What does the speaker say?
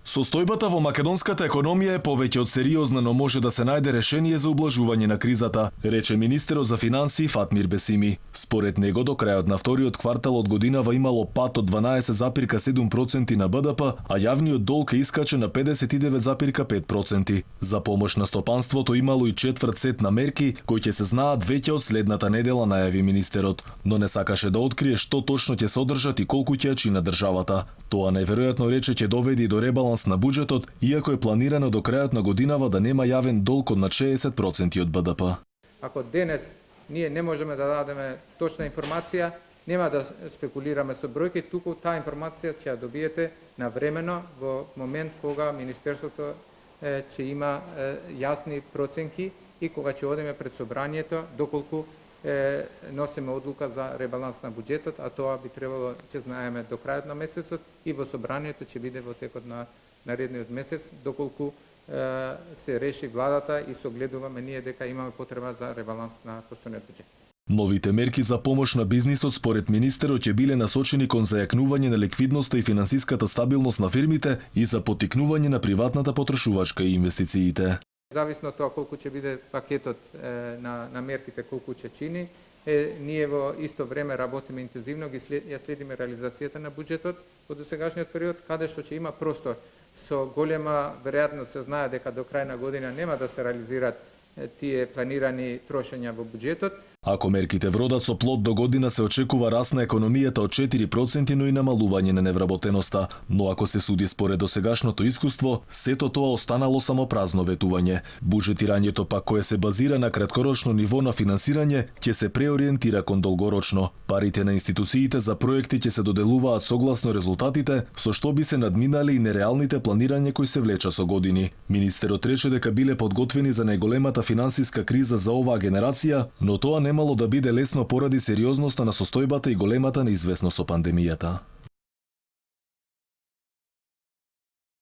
Состојбата во македонската економија е повеќе од сериозна, но може да се најде решение за ублажување на кризата, рече министерот за финансии Фатмир Бесими. Според него, до крајот на вториот квартал од годинава имало пад од 12,7% на БДП, а јавниот долг е искаче на 59,5%. За помош на стопанството имало и четврт сет на мерки кои ќе се знаат веќе од следната недела, најави министерот, но не сакаше да открие што точно ќе содржат и колку ќе ја чина државата. Тоа најверојатно рече ќе доведе и до ребаланс на буџетот, иако е планирано до крајот на годинава да нема јавен долг од над 60% од БДП. Ако денес ние не можеме да дадеме точна информација, нема да спекулираме со бројки, туку таа информација ќе ја добиете навремено во момент кога Министерството ќе има јасни проценки и кога ќе одиме пред собранието, доколку носиме одлука за ребаланс на буџетот, а тоа би требало ќе знаеме до крајот на месецот и во собранието ќе биде во текот на наредниот месец, доколку се реши владата и согледуваме ние дека имаме потреба за ребаланс на постојниот буџет. Новите мерки за помош на бизнисот според министерот ќе биле насочени кон зајакнување на ликвидноста и финансиската стабилност на фирмите и за поттикнување на приватната потрошувачка и инвестициите. Зависно од тоа колку ќе биде пакетот на мерките, колку ќе чини, ние во исто време работиме интензивно, ја следиме реализацијата на буџетот во досегашниот период, каде што ќе има простор. Со голема веројатност се знае дека до крај на година нема да се реализираат тие планирани трошења во буџетот. Ако мерките вродат со плод, до година се очекува раст на економијата од 4%, но и намалување на невработеноста. Но ако се суди според досегашното искуство, сето тоа останало само празно ветување. Буџетирањето пак кое се базира на краткорочно ниво на финансирање, ќе се преориентира кон долгорочно. Парите на институциите за проекти ќе се доделуваат согласно резултатите, со што би се надминали и нереалните планирања кои се влеча со години. Министерот рече дека биле подготвени за најголемата финансиска криза за оваа генерација, но тоа немало да биде лесно поради сериозноста на состојбата и големата неизвестност со пандемијата.